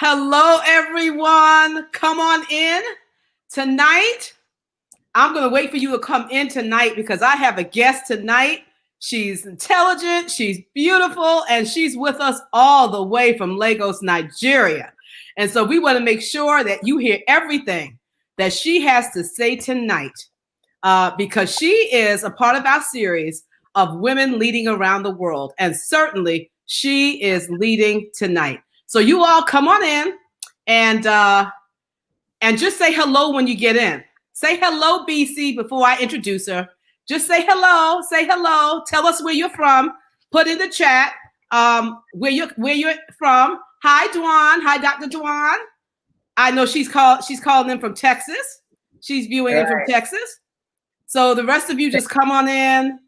Hello, everyone. Come on in. Tonight, I'm going to wait for you to come in tonight because I have a guest tonight. She's intelligent, she's beautiful, and she's with us all the way from Lagos, Nigeria. And so we want to make sure that you hear everything that she has to say tonight because she is a part of our series of women leading around the world. And certainly she is leading tonight. So you all come on in and just say hello when you get in. Say hello, Bisi, before I introduce her. Just say hello. Say hello. Tell us where you're from. Put in the chat where you're from. Hi, Dwan. Hi, Dr. Dwan. I know she's calling in from Texas. She's viewing in from Texas. So the rest of you just come on in.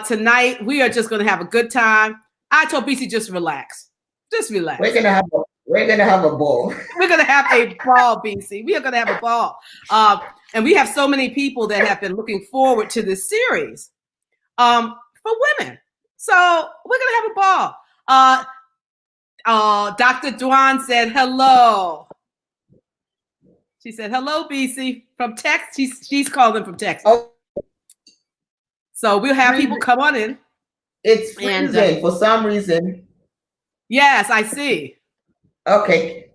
Tonight we are just going to have a good time. I told Bisi just relax. Just relax. We're gonna have a ball. We're gonna have a ball, Bisi. We are gonna have a ball. And we have so many people that have been looking forward to this series for women. So we're gonna have a ball. Dr. Dwan said hello. She said hello, Bisi, from Texas. She's calling from Texas. Oh. So we'll have people come on in. It's freezing for some reason. Yes, I see. Okay.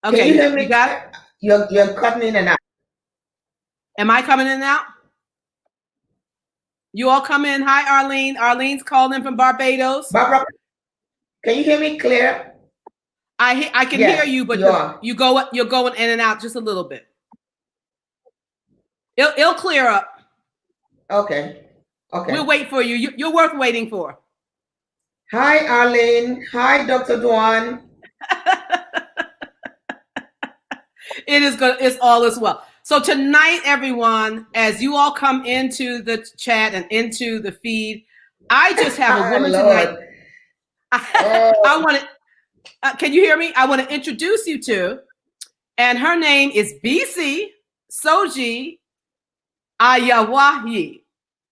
Okay. Can you hear me? You're cutting in and out. Am I coming in and out? You all come in. Hi, Arlene. Arlene's calling from Barbados. Barbara, can you hear me clear? I can hear you, but you're going in and out just a little bit. It'll clear up. Okay. Okay. We'll wait for you. You're worth waiting for. Hi, Arlene. Hi, Dr. Dwan. It is good. It's all as well. So tonight, everyone, as you all come into the chat and into the feed, I just have a woman tonight. I want to. Can you hear me? I want to introduce you to, and her name is Bisi Soji-Oyawoye.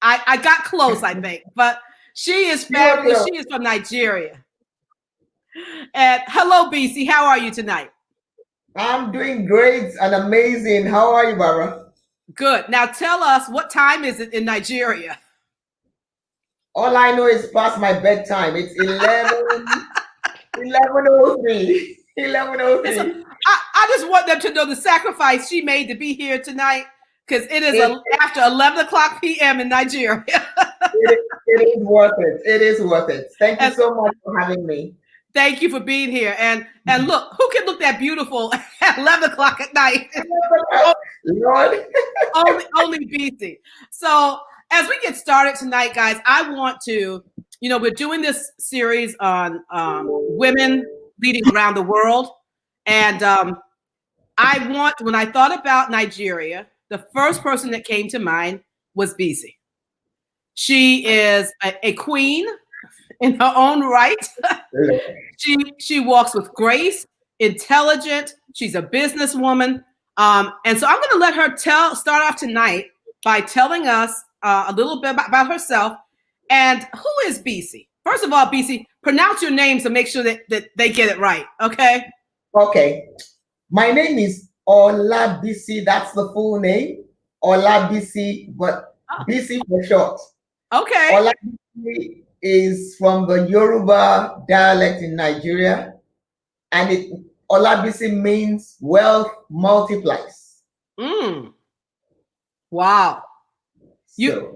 I got close, I think, but she is fabulous. She is from Nigeria. And hello, Bisi. How are you tonight? I'm doing great and amazing. How are you, Barbara? Good. Now tell us, what time is it in Nigeria? All I know is past my bedtime. It's 11:03. 11:03. I just want them to know the sacrifice she made to be here tonight, because it is after 11 o'clock p.m. in Nigeria. it is worth it. It is worth it. Thank you so much for having me. Thank you for being here. And look, who can look that beautiful at 11 o'clock at night? Lord. only Bisi. So as we get started tonight, guys, I want to, we're doing this series on women leading around the world. And when I thought about Nigeria, the first person that came to mind was Bisi. She is a queen in her own right. She walks with grace, intelligent. She's a businesswoman. And so I'm going to let her start off tonight by telling us a little bit about herself. And who is Bisi? First of all, Bisi, pronounce your name to make sure that they get it right. Okay. Okay. My name is Olabisi. That's the full name. Olabisi, but Bisi for short. Okay. Olabisi is from the Yoruba dialect in Nigeria, and Olabisi means wealth multiplies. Wow. You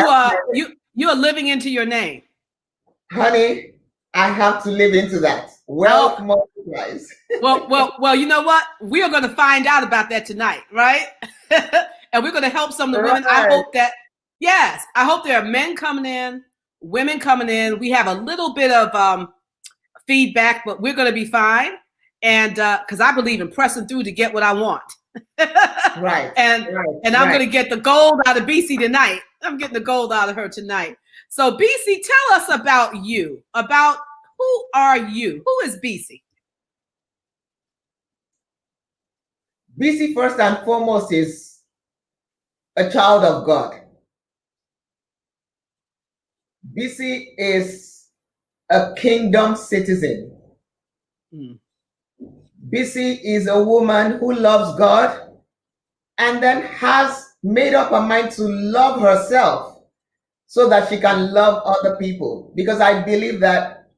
are living into your name. Honey, I have to live into that. Wealth multiplies. well, you know what? We are going to find out about that tonight, right? And we're going to help some of the women. I hope there are men coming in, women coming in. We have a little bit of feedback, but we're going to be fine. And because I believe in pressing through to get what I want. Right. And I'm going to get the gold out of Bisi tonight. I'm getting the gold out of her tonight. So Bisi, tell us about you. About who are you? Who is Bisi? Bisi, first and foremost, is a child of God. Bisi is a kingdom citizen. Bisi is a woman who loves God and then has made up her mind to love herself so that she can love other people. Because I believe that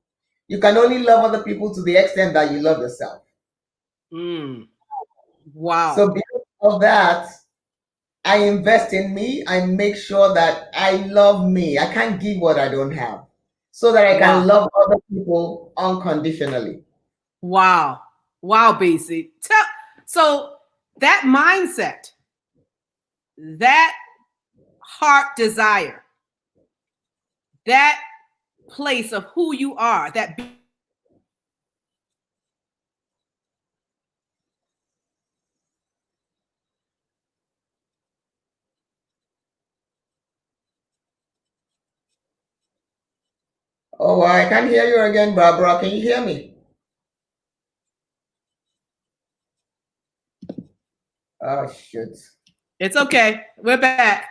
you can only love other people to the extent that you love yourself. Wow. So because of that, I invest in me. I make sure that I love me. I can't give what I don't have so that I can love other people unconditionally. Wow. Wow, Bisi. So that mindset, that heart desire, that place of who you are, that Oh, I can't hear you again, Barbara. Can you hear me? Oh, shoot. It's okay. We're back.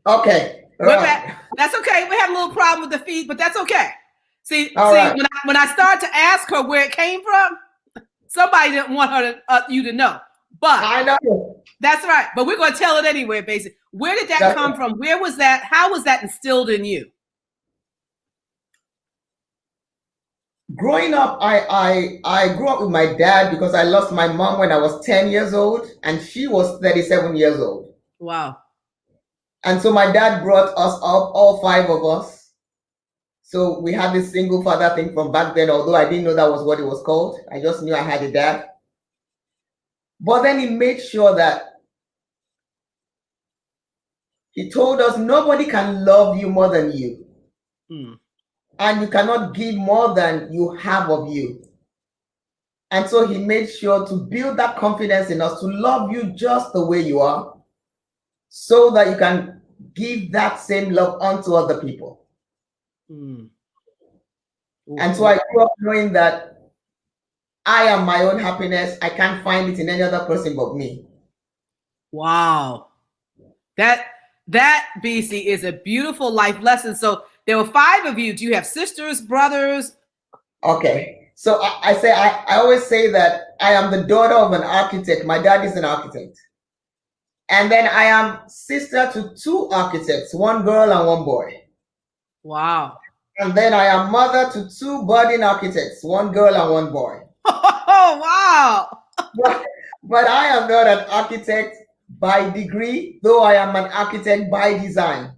Okay. We're back. That's okay. We had a little problem with the feed, but that's okay. See, right. when I started to ask her where it came from, somebody didn't want her to, you to know. But I know. That's right. But we're going to tell it anyway, basically. Where did that come from? Where was that? How was that instilled in you? Growing up, I grew up with my dad because I lost my mom when I was 10 years old and she was 37 years old. Wow. And so my dad brought us up, all five of us. So we had this single father thing from back then, although I didn't know that was what it was called. I just knew I had a dad. But then he made sure that he told us nobody can love you more than you. And you cannot give more than you have of you. And so he made sure to build that confidence in us to love you just the way you are so that you can give that same love unto other people. And so I grew up knowing that I am my own happiness. I can't find it in any other person but me. Wow. That BC is a beautiful life lesson. So there were five of you. Do you have sisters, brothers? Okay. So I always say that I am the daughter of an architect. My dad is an architect. And then I am sister to two architects, one girl and one boy. Wow. And then I am mother to two budding architects, one girl and one boy. Oh, wow. But I am not an architect by degree, though I am an architect by design.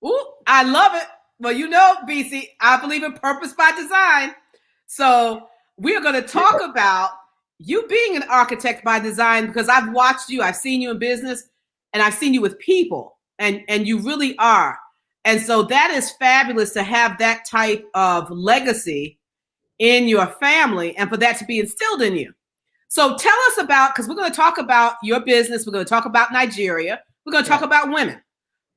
Ooh, I love it. Well, you know, BC, I believe in purpose by design. So we're going to talk about you being an architect by design because I've watched you, I've seen you in business, and I've seen you with people, and you really are. And so that is fabulous to have that type of legacy in your family and for that to be instilled in you. So tell us about, because we're going to talk about your business, we're going to talk about Nigeria, we're going to talk about women.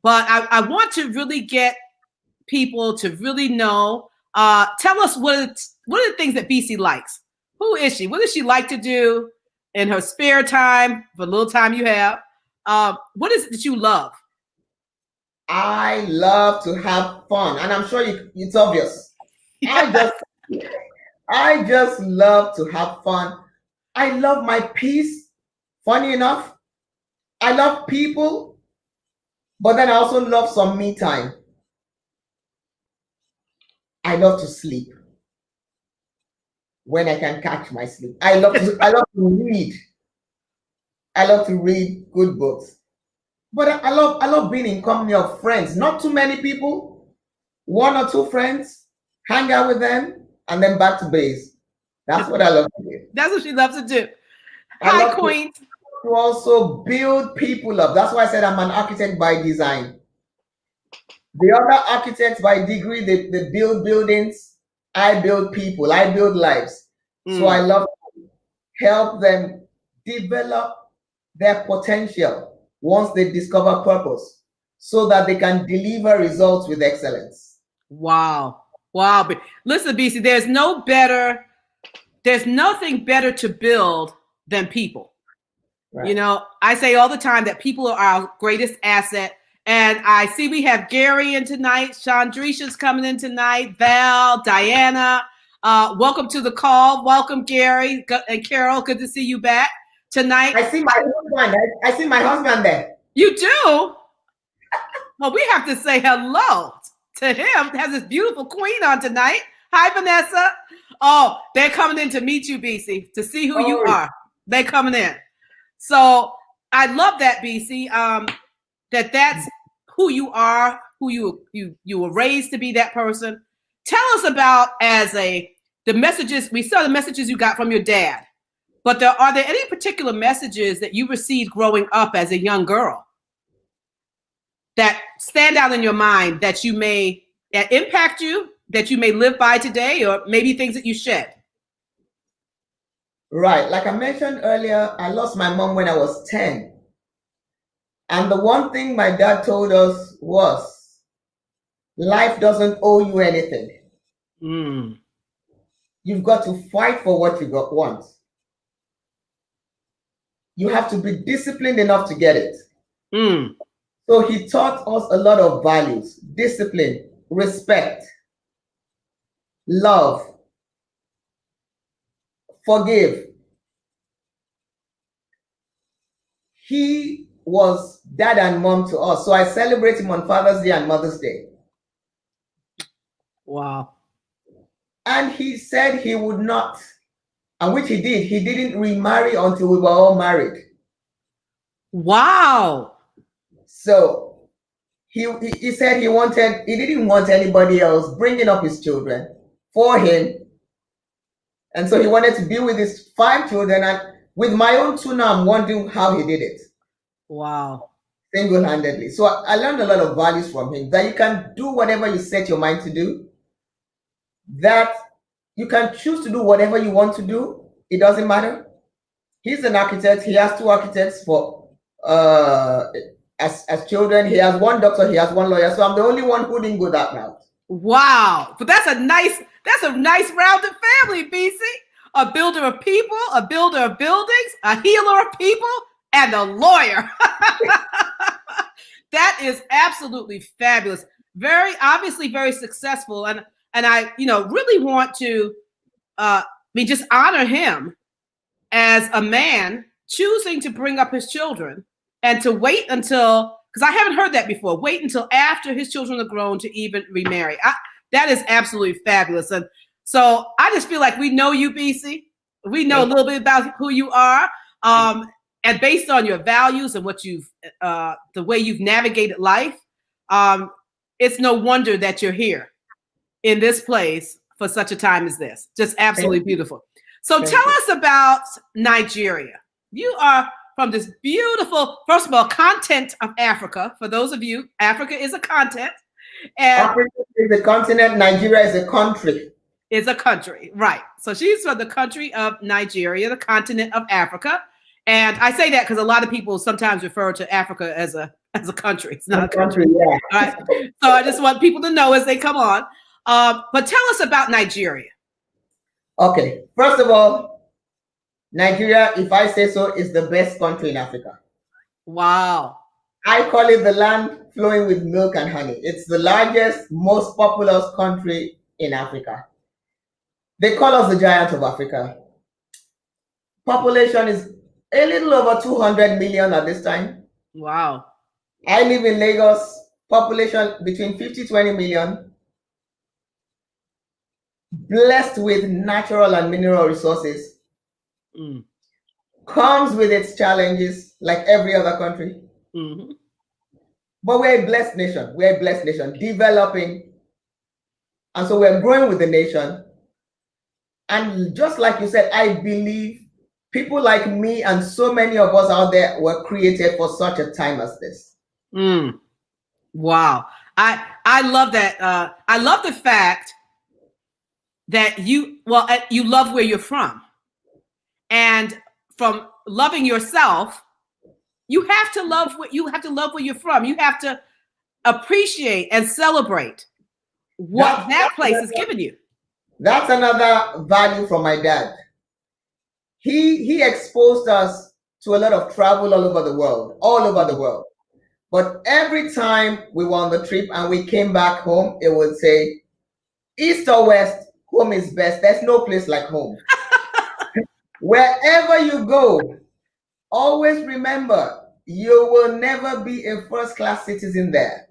But I want to really get people to really know. Tell us what are the things that BC likes? Who is she? What does she like to do in her spare time, the little time you have? What is it that you love? I love to have fun, and I'm sure it's obvious. Yeah. I just love to have fun. I love my peace. Funny enough, I love people, but then I also love some me time. I love to sleep when I can catch my sleep. I love to read. I love to read good books. But I love being in company of friends. Not too many people, one or two friends, hang out with them, and then back to base. That's what I love to do. That's what she loves to do. Hi, Queen. To also build people up. That's why I said I'm an architect by design. The other architects by degree, they build buildings. I build people. I build lives. So I love to help them develop their potential once they discover purpose so that they can deliver results with excellence. Wow. Wow. Listen, BC, there's nothing better to build than people. Right. You know, I say all the time that people are our greatest asset. And I see we have Gary in tonight. Chandrisha's coming in tonight. Val, Diana. Welcome to the call. Welcome, Gary and Carol. Good to see you back tonight. I see my husband. I see my husband there. You do? Well, we have to say hello to him. Has this beautiful queen on tonight. Hi, Vanessa. Oh, they're coming in to meet you, Bisi, to see who you are. They're coming in. So I love that, Bisi. That's who you are, who you were raised to be that person. Tell us about the messages. We saw the messages you got from your dad, but are there any particular messages that you received growing up as a young girl that stand out in your mind that impact you, that you may live by today, or maybe things that you shed? Right. Like I mentioned earlier, I lost my mom when I was 10. And the one thing my dad told us was, life doesn't owe you anything. You've got to fight for what you want. You have to be disciplined enough to get it. So he taught us a lot of values: discipline, respect, love, forgive. He was dad and mom to us. So I celebrate him on Father's Day and Mother's Day. Wow. And he said he would not, and which he did. He didn't remarry until we were all married. Wow. So he said he didn't want anybody else bringing up his children for him. And so he wanted to be with his 5 children. And with my own 2 now, I'm wondering how he did it. Wow. Single-handedly. So I learned a lot of values from him, that you can do whatever you set your mind to do, that you can choose to do whatever you want to do. It doesn't matter. He's an architect. He has 2 architects for as children. He has 1 doctor. He has 1 lawyer. So I'm the only one who didn't go that route. Wow. But that's a nice rounded family, Bisi. A builder of people, a builder of buildings, a healer of people, and a lawyer. That is absolutely fabulous. Very obviously very successful. And I, really want to just honor him as a man choosing to bring up his children and to wait until, because I haven't heard that before, wait until after his children are grown to even remarry. That is absolutely fabulous. And so I just feel like we know you, Bisi. We know a little bit about who you are. And based on your values and what the way you've navigated life, it's no wonder that you're here in this place for such a time as this. Just absolutely beautiful. So tell us about Nigeria. You are from this beautiful, first of all, continent of Africa. For those of you, Africa is a continent. And Africa is a continent. Nigeria is a country. Is a country, right. So she's from the country of Nigeria, the continent of Africa. And I say that because a lot of people sometimes refer to Africa as a country. It's not a country. Yeah. All right. So I just want people to know as they come on. But tell us about Nigeria. Okay. First of all, Nigeria, if I say so, is the best country in Africa. Wow. I call it the land flowing with milk and honey. It's the largest, most populous country in Africa. They call us the giant of Africa. Population is a little over 200 million at this time. Wow. I live in Lagos, population between 50-20 million. Blessed with natural and mineral resources. Comes with its challenges like every other country. Mm-hmm. But we're a blessed nation. We're a blessed nation, developing. And so we're growing with the nation. And just like you said, I believe people like me and so many of us out there were created for such a time as this. Wow. I love that. I love the fact that you love where you're from. And from loving yourself, you have to love where you're from. You have to appreciate and celebrate what that place has given you. That's another value from my dad. He exposed us to a lot of travel all over the world. But every time we were on the trip and we came back home, it would say, east or west, home is best. There's no place like home. Wherever you go, always remember you will never be a first-class citizen there.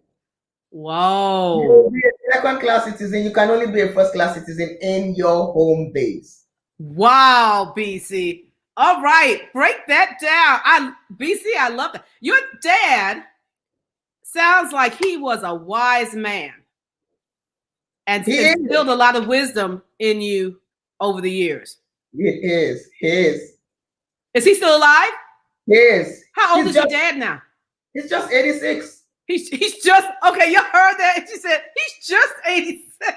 Whoa. You will be a second-class citizen. You can only be a first-class citizen in your home base. Wow, BC. All right, break that down. BC, I love that. Your dad sounds like he was a wise man and instilled a lot of wisdom in you over the years. He is. He is. Is he still alive? He is. How old is your dad now? He's just 86. He's just, okay, you heard that? She said, he's just 86.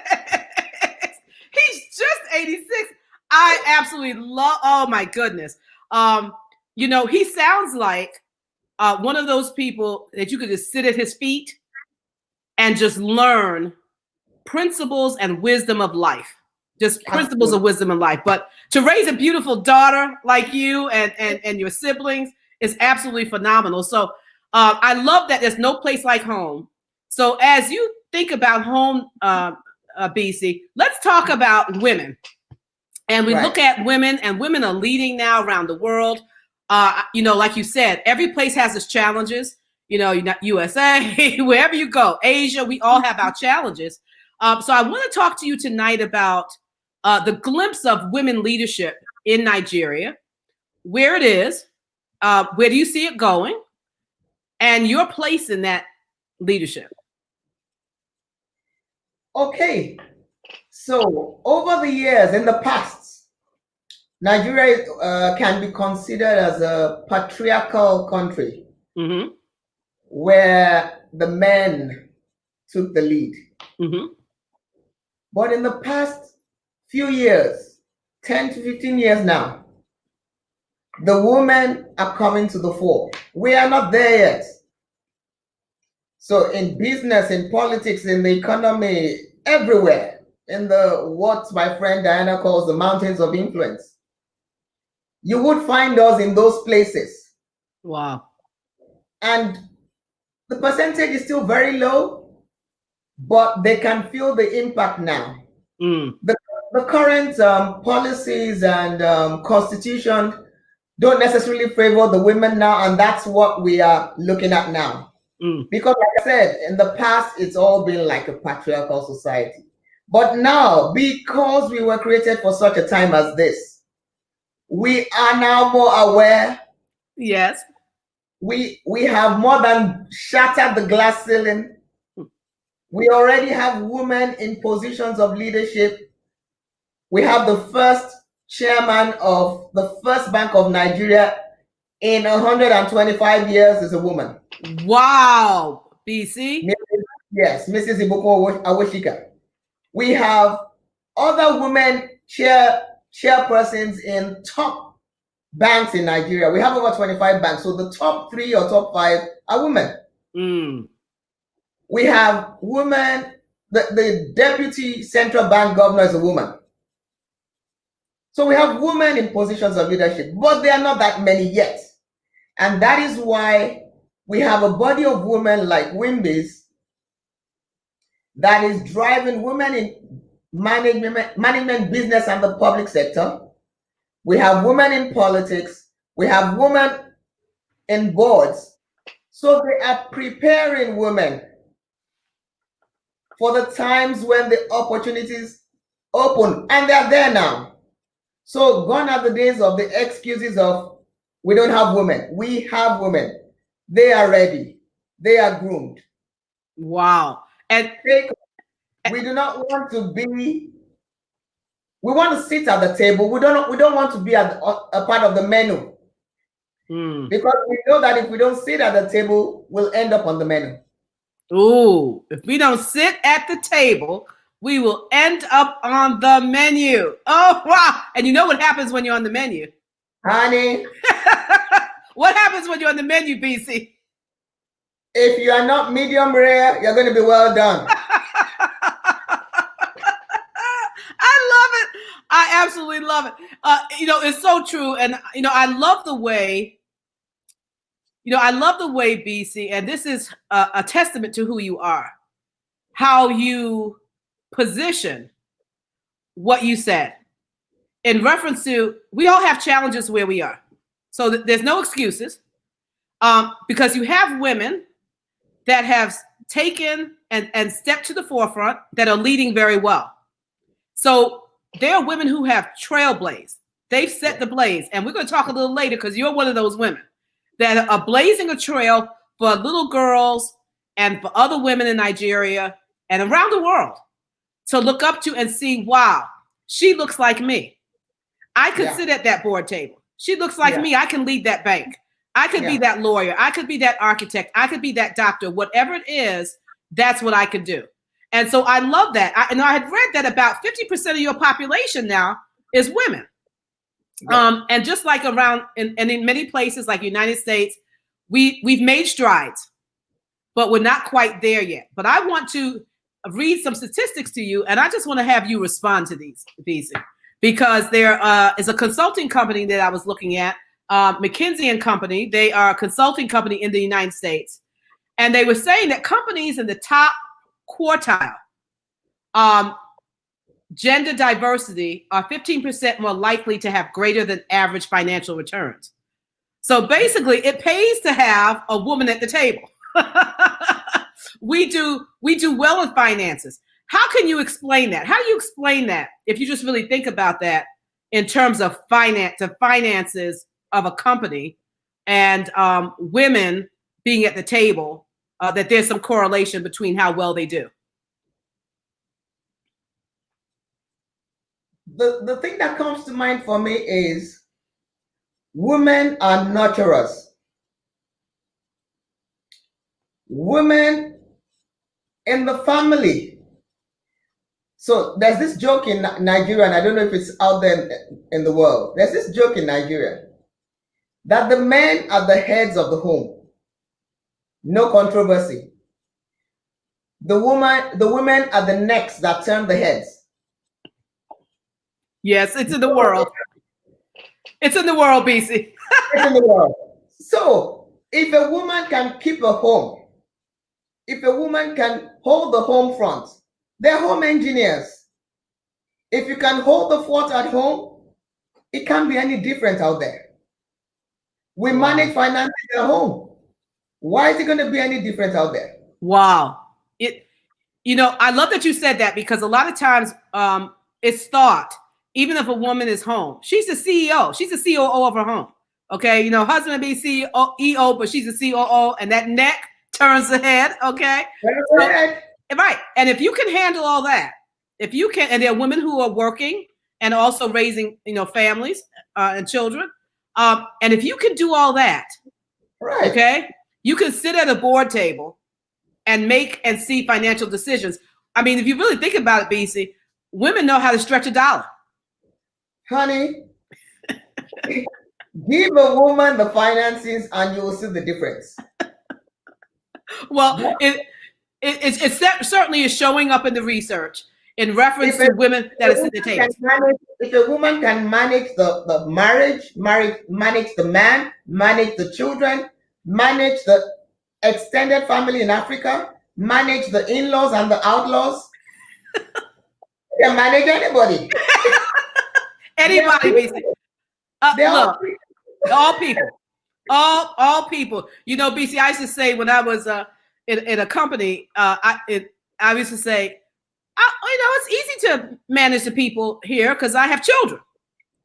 He's just 86. I absolutely love, oh my goodness. You know, he sounds like one of those people that you could just sit at his feet and just learn principles and wisdom of life. Just principles of wisdom in life. But to raise a beautiful daughter like you and your siblings is absolutely phenomenal. So I love that there's no place like home. So as you think about home, BC, let's talk about women. And we look at women, and women are leading now around the world. You know, like you said, every place has its challenges. You know, USA, wherever you go, Asia, we all have our challenges. So I want to talk to you tonight about the glimpse of women leadership in Nigeria, where it is, where do you see it going, and your place in that leadership. Okay. So over the years, in the past, Nigeria can be considered as a patriarchal country where the men took the lead. But in the past few years, 10 to 15 years now, the women are coming to the fore. We are not there yet. So in business, in politics, in the economy, everywhere, in the what my friend Diana calls the mountains of influence, you would find us in those places. Wow. And the percentage is still very low, but they can feel the impact now. The current policies and constitution don't necessarily favor the women now, and that's what we are looking at now. Because like I said, in the past, it's all been like a patriarchal society. But now, because we were created for such a time as this, we are now more aware. Yes. We have more than shattered the glass ceiling. We already have women in positions of leadership. We have the first chairman of the first bank of Nigeria in 125 years is a woman. Wow, BC. Yes, Mrs. Ibuko Awashika. We have other women chairpersons in top banks in Nigeria. We have over 25 banks. So the top 3 or top 5 are women. We have women, the deputy central bank governor is a woman. So we have women in positions of leadership, but there are not that many yet. And that is why we have a body of women like Wimbies that is driving women in management, business, and the public sector. We have women in politics. We have women in boards. So they are preparing women for the times when the opportunities open, and they're there now. So gone are the days of the excuses of we don't have women. We have women. They are ready. They are groomed. Wow. And we do not want to be, we want to sit at the table. We don't want to be a part of the menu. Because we know that if we don't sit at the table, we'll end up on the menu. Ooh, if we don't sit at the table, we will end up on the menu. Oh, wow. And you know what happens when you're on the menu? Honey. What happens when you're on the menu, BC? If you are not medium rare, you're going to be well done. I love it. I absolutely love it. You know, it's so true. And, you know, I love the way, BC, and this is a testament to who you are, how you position what you said in reference to we all have challenges where we are. So there's no excuses because you have women that have taken and stepped to the forefront that are leading very well. So there are women who have trailblazed. They've set the blaze. And we're going to talk a little later because you're one of those women that are blazing a trail for little girls and for other women in Nigeria and around the world to look up to and see, wow, she looks like me. I could sit at that board table. She looks like me. I can lead that bank. I could be that lawyer. I could be that architect. I could be that doctor. Whatever it is, that's what I could do. And so I love that. I had read that about 50% of your population now is women. And just like around in many places like United States, we've made strides, but we're not quite there yet. But I want to read some statistics to you, and I just want to have you respond to these, because there is a consulting company that I was looking at, McKinsey & Company. They are a consulting company in the United States. And they were saying that companies in the top quartile, gender diversity, are 15% more likely to have greater than average financial returns. So basically, it pays to have a woman at the table. We do well in finances. How can you explain that? How do you explain that if you just really think about that in terms of finances of a company and women being at the table, that there's some correlation between how well they do? The thing that comes to mind for me is women are nurturers. Women in the family. So there's this joke in Nigeria, and I don't know if it's out there in the world. There's this joke in Nigeria that the men are the heads of the home. No controversy. The women are the necks that turn the heads. Yes, it's in the world. It's in the world, Bisi. It's in the world. So if a woman can keep a home, if a woman can hold the home front, they're home engineers. If you can hold the fort at home, it can't be any different out there. We manage finances at home. Why is it going to be any different out there? Wow. I love that you said that, because a lot of times it's thought, even if a woman is home, she's the CEO, she's the COO of her home. Okay, husband be CEO, but she's the COO, and that neck turns the head. Okay, right. And if you can handle all that, if you can, and there are women who are working and also raising, families and children, and if you can do all that, right? Okay, you can sit at a board table and make and see financial decisions. I mean, if you really think about it, Bisi, women know how to stretch a dollar. Honey, give a woman the finances and you will see the difference. Well, it certainly is showing up in the research in reference to women that are at the table. If a woman can manage the marriage, manage the man, manage the children, manage the extended family in Africa, manage the in-laws and the outlaws, you can manage anybody. Anybody, basically. Look, all people. All people. Bisi, I used to say when I was in a company, I used to say, it's easy to manage the people here because I have children.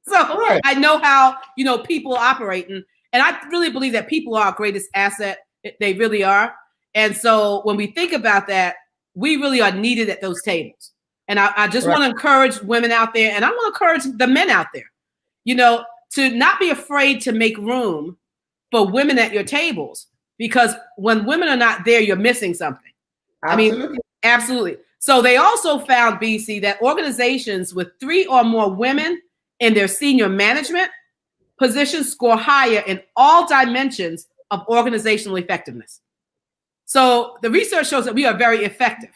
So I know how, people operate. And I really believe that people are our greatest asset. They really are. And so when we think about that, we really are needed at those tables. And I just want to encourage women out there, and I want to encourage the men out there, to not be afraid to make room for women at your tables, because when women are not there, you're missing something. Absolutely. I mean, absolutely. So they also found, Bisi, that organizations with 3 or more women in their senior management positions score higher in all dimensions of organizational effectiveness. So the research shows that we are very effective.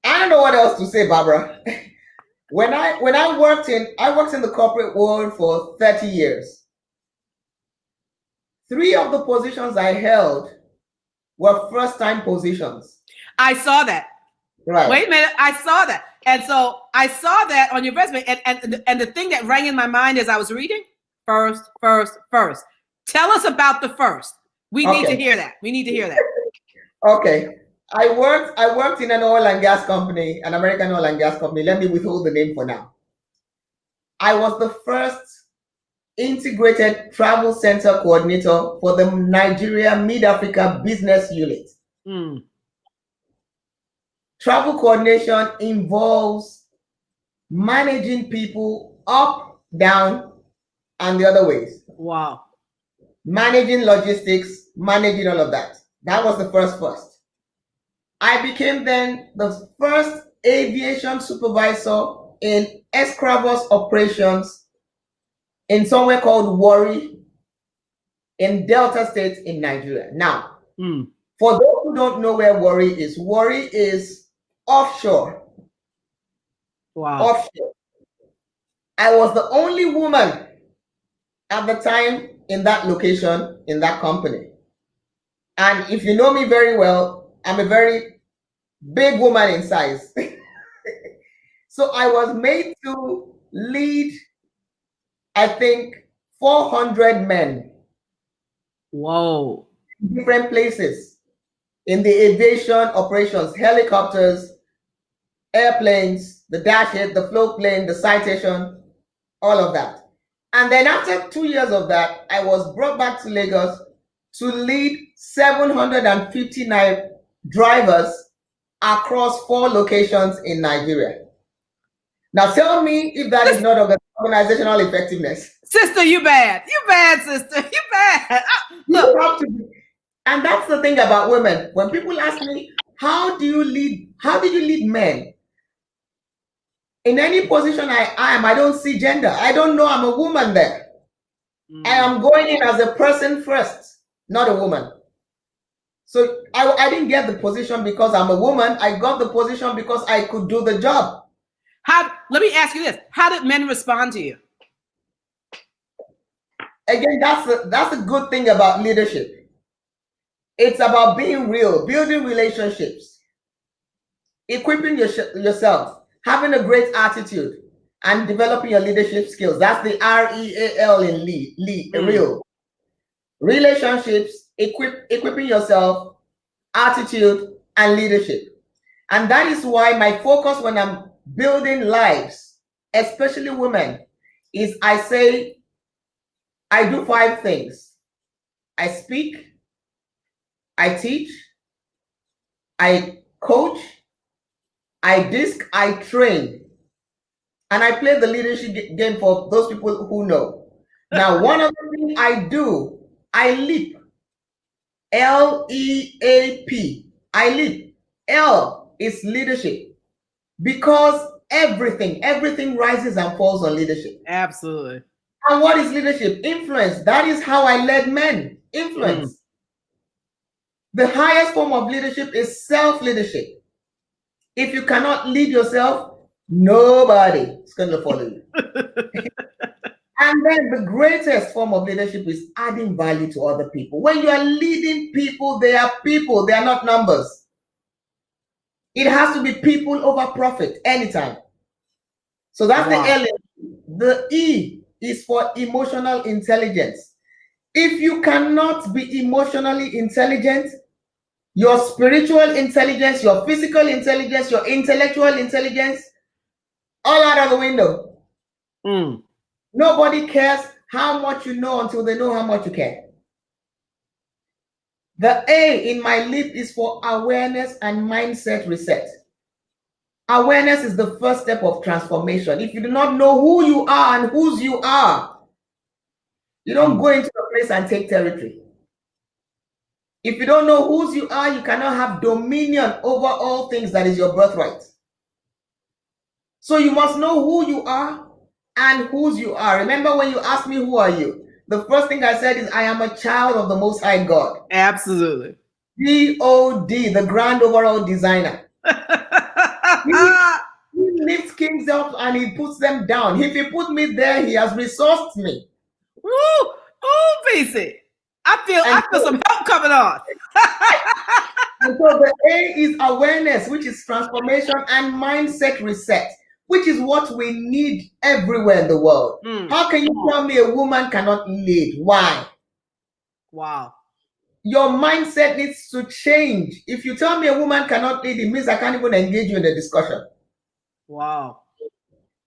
I don't know what else to say, Barbara. When I worked in the corporate world for 30 years. 3 of the positions I held were first-time positions. I saw that. Right. Wait a minute. I saw that. And so I saw that on your resume, and the thing that rang in my mind as I was reading, first. Tell us about the first. We need to hear that. We need to hear that. Okay. I worked in an oil and gas company, an American oil and gas company. Let me withhold the name for now. I was the first integrated travel center coordinator for the Nigeria Mid-Africa Business Unit. Travel coordination involves managing people up, down, and the other ways. Wow. Managing logistics, managing all of that. That was the first. I became then the first aviation supervisor in Escravos operations in somewhere called Warri in Delta State in Nigeria. Now, for those who don't know where Warri is offshore. Wow. Offshore. I was the only woman at the time in that location, in that company. And if you know me very well, I'm a very big woman in size. So I was made to lead, I think, 400 men. Whoa. Different places in the aviation operations, helicopters, airplanes, the dash it, the float plane, the citation, all of that. And then after 2 years of that, I was brought back to Lagos to lead 759 drivers across 4 locations in Nigeria. Now tell me if that is not organizational effectiveness. Sister, you bad. You bad, sister. You bad. Look. You have to be. And that's the thing about women. When people ask me, how did you lead men? In any position I am, I don't see gender. I don't know I'm a woman there. I am going in as a person first, not a woman. So I didn't get the position because I'm a woman. I got the position because I could do the job. Let me ask you this. How did men respond to you? Again, that's a good thing about leadership. It's about being real, building relationships, equipping yourself, having a great attitude, and developing your leadership skills. That's the REAL in lead, real. Relationships, equipping yourself, attitude, and leadership. And that is why my focus when I'm building lives, especially women, is I say, I do 5 things. I speak, I teach, I coach, I disc, I train, and I play the leadership game for those people who know. Now, one of the things I do, I leap. L-E-A-P. I leap. L is leadership. Because everything rises and falls on leadership. Absolutely. And what is leadership? Influence. That is how I led men. Influence. The highest form of leadership is self-leadership. If you cannot lead yourself, nobody is going to follow you. And then the greatest form of leadership is adding value to other people. When you are leading people, they are not numbers. It has to be people over profit anytime. So that's the L. The E is for emotional intelligence. If you cannot be emotionally intelligent, your spiritual intelligence, your physical intelligence, your intellectual intelligence, all out of the window. Nobody cares how much you know until they know how much you care. The A in my leap is for awareness and mindset reset. Awareness is the first step of transformation. If you do not know who you are and whose you are, you don't go into a place and take territory. If you don't know whose you are, you cannot have dominion over all things that is your birthright. So you must know who you are and whose you are. Remember when you asked me, who are you? The first thing I said is, I am a child of the Most High God. Absolutely. G-O-D, the grand overall designer. He lifts kings up and he puts them down. If he put me there, he has resourced me. Bisi. I feel some help coming on. And so the A is awareness, which is transformation and mindset reset, which is what we need everywhere in the world. How can you tell me a woman cannot lead? Why? Wow. Your mindset needs to change. If you tell me a woman cannot lead, it means I can't even engage you in the discussion. Wow.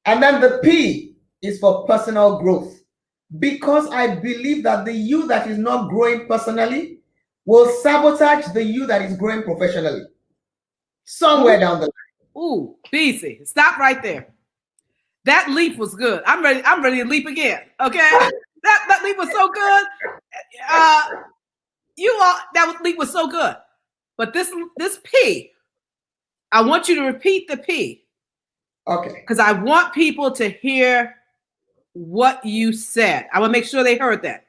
And then the P is for personal growth. Because I believe that the you that is not growing personally will sabotage the you that is growing professionally. Somewhere down the line. Ooh, Bisi, stop right there. That leap was good. I'm ready to leap again. Okay. that leap was so good. That leap was so good. But this P, I want you to repeat the P. Okay. Because I want people to hear what you said. I want to make sure they heard that.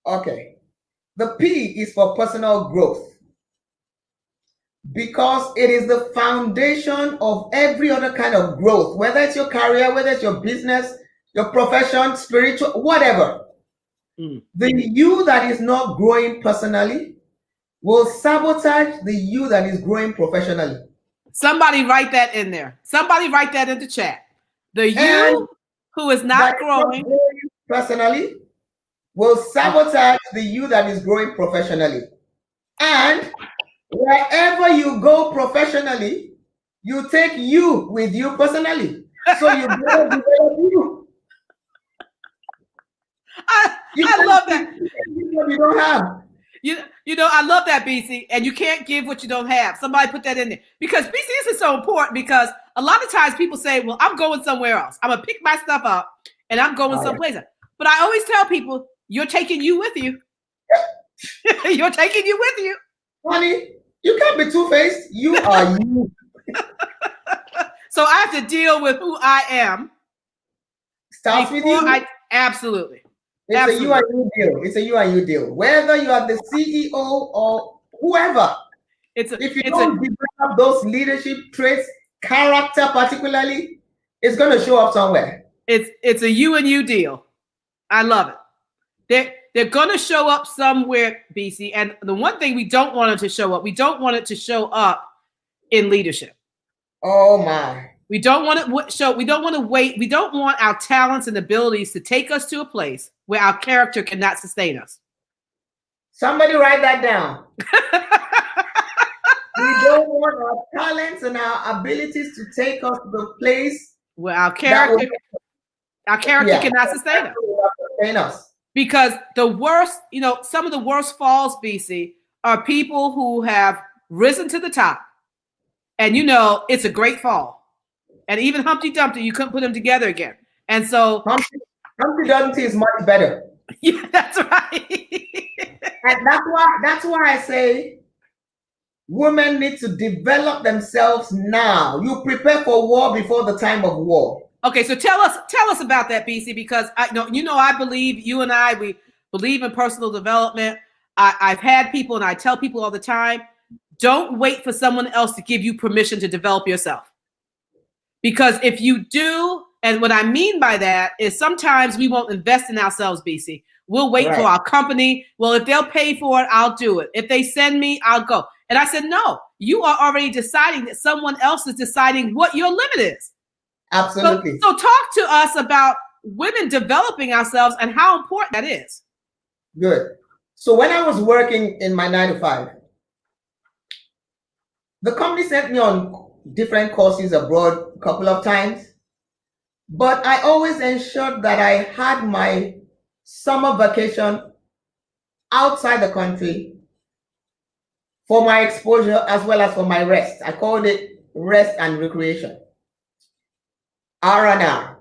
Okay. The P is for personal growth. Because it is the foundation of every other kind of growth, whether it's your career, whether it's your business, your profession, spiritual, whatever. The you that is not growing personally will sabotage the you that is growing professionally. Somebody write that in there. Somebody write that in the chat. The you who is not growing personally will sabotage the you that is growing professionally. And wherever you go professionally, you take you with you personally. So you better develop you. I love that. You don't have. You know, I love that, Bisi, and you can't give what you don't have. Somebody put that in there. Because Bisi, this is so important because a lot of times people say, well, I'm going somewhere else. I'm going to pick my stuff up and I'm going someplace else. But I always tell people, you're taking you with you. You're taking you with you. Honey, you can't be two-faced. You are you. So I have to deal with who I am. Starts with you. Absolutely. It's Absolutely. a you and you deal. It's a you and you deal. Whether you are the CEO or whoever, if you don't develop those leadership traits, character particularly, it's going to show up somewhere. It's a you and you deal. I love it. They're going to show up somewhere, Bisi. And the one thing we don't want it to show up, we don't want it to show up in leadership. Oh my. We don't want it we don't want to wait. We don't want our talents and abilities to take us to a place where our character cannot sustain us. Somebody write that down. We don't want our talents and our abilities to take us to the place where our character cannot sustain us. Because the worst, some of the worst falls, Bisi, are people who have risen to the top. And it's a great fall. And even Humpty Dumpty, you couldn't put them together again. And so Humpty Dumpty is much better. Yeah, that's right. And that's why I say women need to develop themselves now. You prepare for war before the time of war. Okay, so tell us about that, Bisi, because I believe we believe in personal development. I've had people, and I tell people all the time, don't wait for someone else to give you permission to develop yourself. Because if you do, and what I mean by that is sometimes we won't invest in ourselves, Bisi. We'll wait for our company. Well, if they'll pay for it, I'll do it. If they send me, I'll go. And I said, no, you are already deciding that someone else is deciding what your limit is. Absolutely. So talk to us about women developing ourselves and how important that is. Good. So when I was working in my 9-to-5, the company sent me on different courses abroad a couple of times, but I always ensured that I had my summer vacation outside the country for my exposure as well as for my rest. I called it rest and recreation, R&R.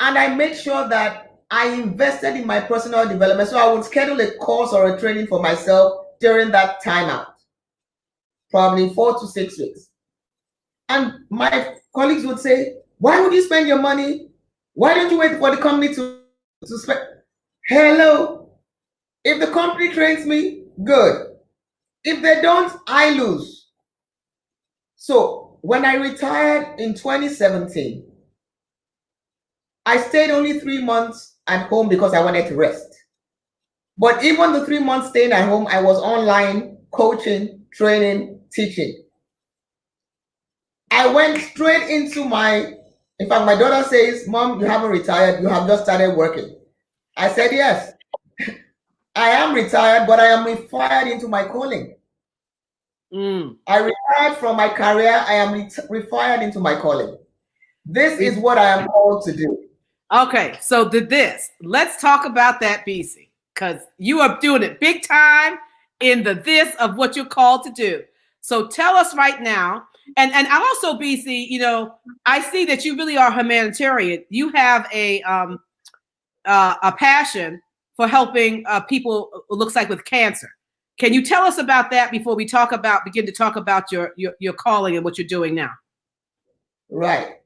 And I made sure that I invested in my personal development. So I would schedule a course or a training for myself during that time out, probably 4 to 6 weeks. And my colleagues would say, why would you spend your money? Why don't you wait for the company to spend? Hello. If the company trains me, good. If they don't, I lose. So when I retired in 2017, I stayed only 3 months at home because I wanted to rest. But even the 3 months staying at home, I was online coaching training, teaching. I went straight into in fact, my daughter says, Mom, you haven't retired, you have just started working. I said, yes, I am retired, but I am refired into my calling. I retired from my career, I am refired into my calling. This is what I am called to do. Okay, so let's talk about that, Bisi, because you are doing it big time in the this of what you're called to do. So tell us right now, and also, Bisi, you know, I see that you really are humanitarian. You have a passion for helping people, it looks like, with cancer. Can you tell us about that before we begin to talk about your calling and what you're doing now? Right.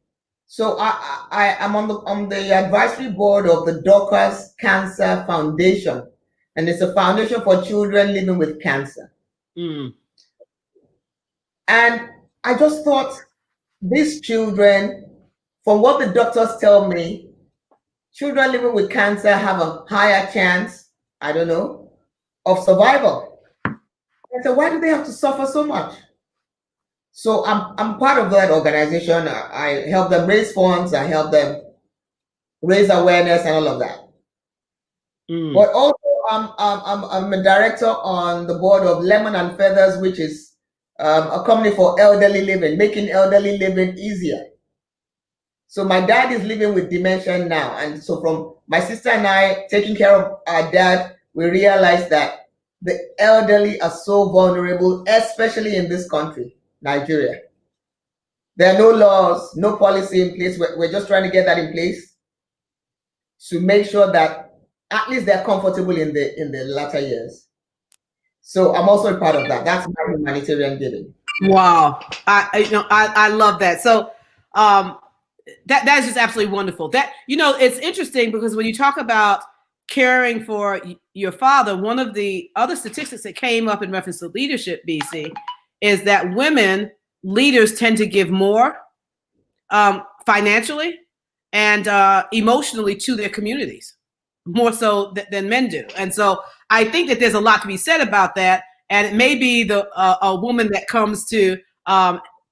So I am on the advisory board of the Dorcas Cancer Foundation, and it's a foundation for children living with cancer. And I just thought, these children, from what the doctors tell me, children living with cancer have a higher chance, I don't know, of survival. I said, why do they have to suffer so much? So I'm part of that organization. I help them raise funds. I help them raise awareness and all of that. But also, I'm a director on the board of Lemon and Feathers, which is a company for elderly living, making elderly living easier. So my dad is living with dementia now. And so from my sister and I taking care of our dad, we realized that the elderly are so vulnerable, especially in this country, Nigeria. There are no laws, no policy in place. We're just trying to get that in place to make sure that at least they're comfortable in the latter years. So I'm also a part of that. That's my humanitarian giving. Wow, I love that. So that is just absolutely wonderful. That, you know, it's interesting because when you talk about caring for your father, one of the other statistics that came up in reference to leadership, Bisi, is that women leaders tend to give more financially and emotionally to their communities, more so than men do. And so I think that there's a lot to be said about that. And it may be a woman that comes to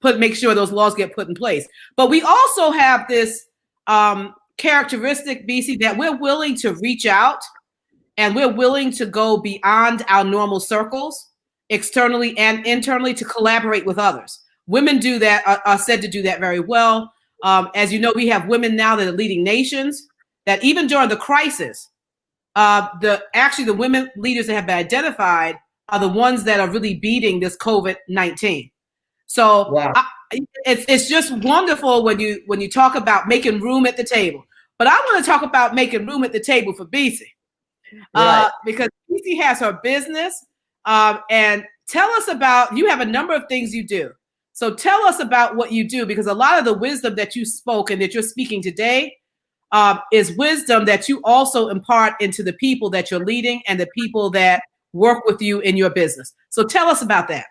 make sure those laws get put in place. But we also have this characteristic, Bisi, that we're willing to reach out and we're willing to go beyond our normal circles, externally and internally, to collaborate with others. Women do that, are said to do that very well. As you know, we have women now that are leading nations, that even during the crisis, the women leaders that have been identified are the ones that are really beating this COVID-19. So wow. It's just wonderful when you talk about making room at the table. But I want to talk about making room at the table for Bisi, right. Because Bisi has her business. And tell us about, you have a number of things you do. So tell us about what you do, because a lot of the wisdom that you spoke and that you're speaking today is wisdom that you also impart into the people that you're leading and the people that work with you in your business. So tell us about that.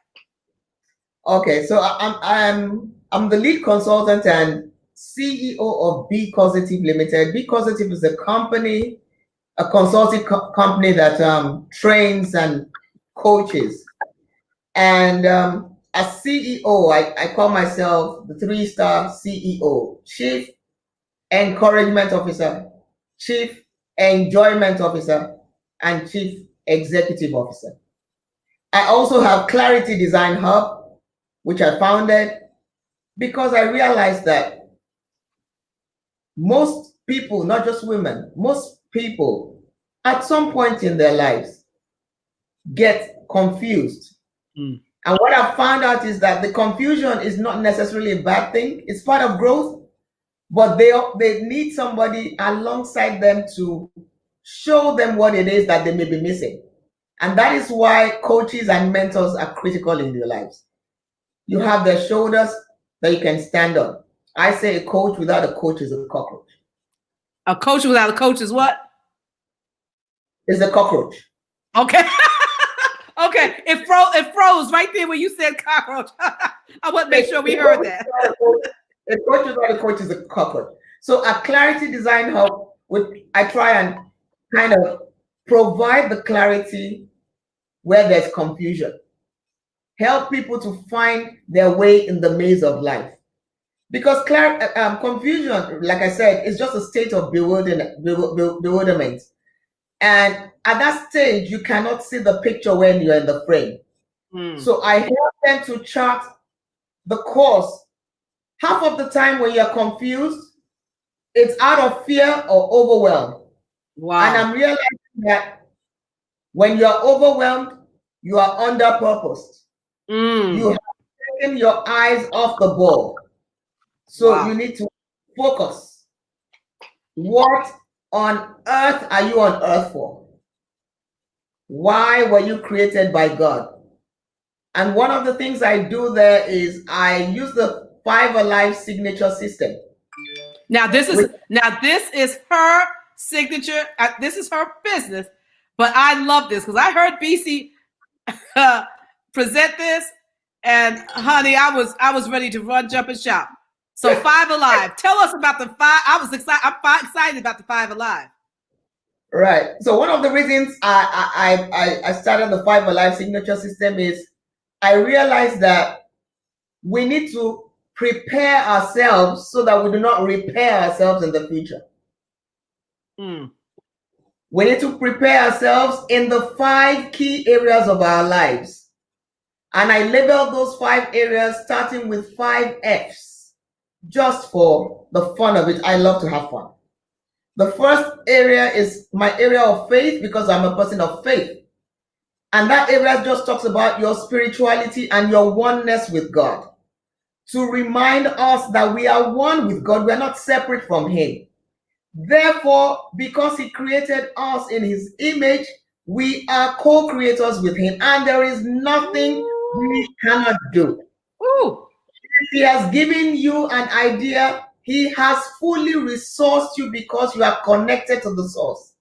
Okay, so I'm the lead consultant and CEO of Be Positive Limited. Be Positive is a company, a consulting company that trains and coaches. And as CEO, I call myself the 3-star CEO, Chief Encouragement Officer, Chief Enjoyment Officer, and Chief Executive Officer. I also have Clarity Design Hub, which I founded because I realized that most people, not just women, most people at some point in their lives get confused. And what I found out is that the confusion is not necessarily a bad thing. It's part of growth, but they need somebody alongside them to show them what it is that they may be missing. And that is why coaches and mentors are critical in their lives. You have their shoulders that you can stand on. I say a coach without a coach is a cockroach. A coach without a coach is what? Is a cockroach. Okay. Okay. It froze right there when you said cockroach. I want to make sure we heard that. A coach without a coach is a cockroach. So at Clarity Design Hub, I try and kind of provide the clarity where there's confusion. help people to find their way in the maze of life. Because confusion, like I said, is just a state of bewilderment. And at that stage, you cannot see the picture when you're in the frame. So I help them to chart the course. Half of the time when you're confused, it's out of fear or overwhelm. Wow. And I'm realizing that when you're overwhelmed, you are under-purposed. You have taken your eyes off the ball. So you need to focus. What on earth are you on earth for? Why were you created by God? And one of the things I do there is I use the 5 Alive signature system. Now this is her signature. This is her business, but I love this because I heard Bisi present this, and honey, I was ready to run, jump, and shout. So 5 Alive. Tell us about the 5. I'm excited about the 5 Alive. Right. So one of the reasons I started the 5 Alive signature system is I realized that we need to prepare ourselves so that we do not repair ourselves in the future. We need to prepare ourselves in the 5 key areas of our lives. And I labeled those 5 areas starting with 5 Fs, just for the fun of it. I love to have fun. The first area is my area of faith, because I'm a person of faith. And that area just talks about your spirituality and your oneness with God. To remind us that we are one with God, we are not separate from Him. Therefore, because He created us in His image, we are co-creators with Him, and there is nothing we cannot do. If He has given you an idea, He has fully resourced you because you are connected to the source.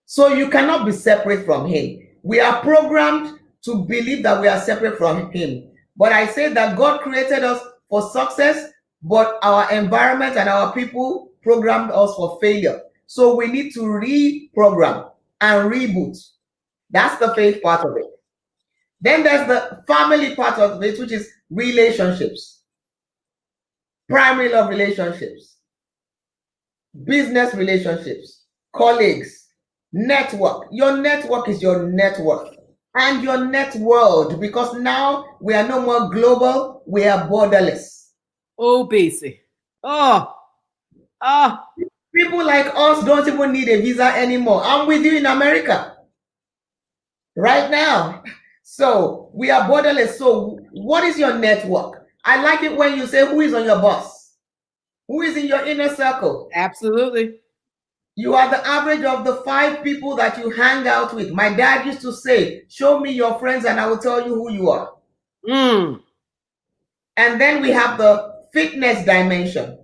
So you cannot be separate from Him. We are programmed to believe that we are separate from Him. But I say that God created us for success, but our environment and our people programmed us for failure. So we need to reprogram and reboot. That's the faith part of it. Then there's the family part of it, which is relationships. Primary love relationships, business relationships, colleagues, network. Your network is your network and your net world, because now we are no more global, we are borderless. Oh, Bisi. People like us don't even need a visa anymore. I'm with you in America right now. So we are borderless. So what is your network? I like it when you say, who is on your bus? Who is in your inner circle? Absolutely. You are the average of the 5 people that you hang out with. My dad used to say, show me your friends and I will tell you who you are. And then we have the fitness dimension.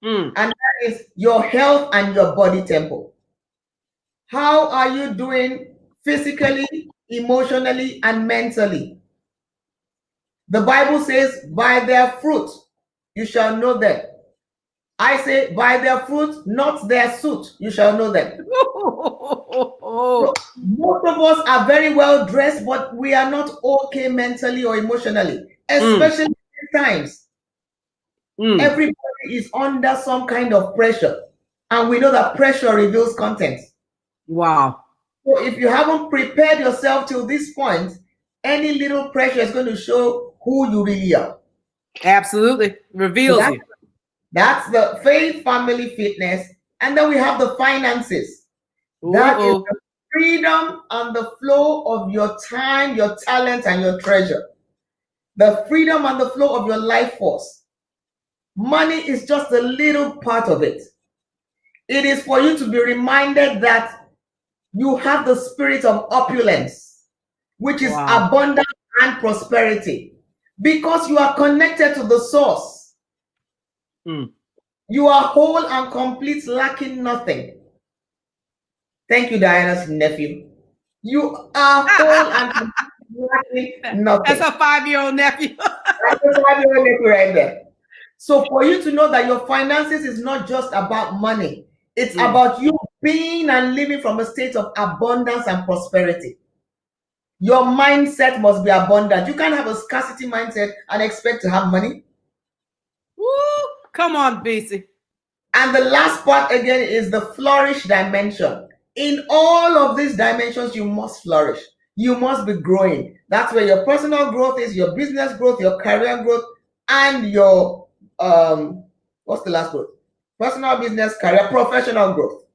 And that is your health and your body temple. How are you doing physically, emotionally, and mentally? The Bible says, by their fruit you shall know them. I say, by their fruit, not their suit, you shall know them. So, most of us are very well dressed, but we are not okay mentally or emotionally, especially in times. Everybody is under some kind of pressure, and we know that pressure reveals content. Wow. So if you haven't prepared yourself till this point, any little pressure is going to show who you really are. Absolutely. Reveals you. That's the faith, family, fitness. And then we have the finances. That is the freedom and the flow of your time, your talent, and your treasure. The freedom and the flow of your life force. Money is just a little part of it. It is for you to be reminded that you have the spirit of opulence, which is abundance and prosperity, because you are connected to the source. You are whole and complete, lacking nothing. Thank you, Diana's nephew. You are whole and complete, lacking nothing. That's a 5-year-old nephew. That's a 5-year-old nephew right there. So for you to know that your finances is not just about money, it's about you being and living from a state of abundance and prosperity. Your mindset must be abundant. You can't have a scarcity mindset and expect to have money. Woo! Come on, Bisi. And the last part again is the flourish dimension. In all of these dimensions, you must flourish. You must be growing. That's where your personal growth is, your business growth, your career growth, and your what's the last growth? Personal, business, career, professional growth.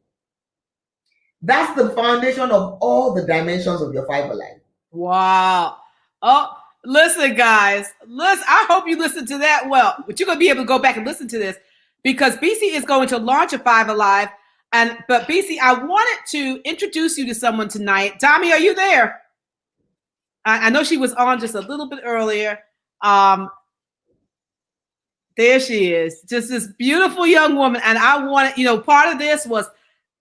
That's the foundation of all the dimensions of your fiber life. Wow. Oh, listen, guys. Listen, I hope you listen to that well. But you're gonna be able to go back and listen to this because Bisi is going to launch a Five Alive. But Bisi, I wanted to introduce you to someone tonight. Dami, are you there? I know she was on just a little bit earlier. There she is, just this beautiful young woman. And I wanted, part of this was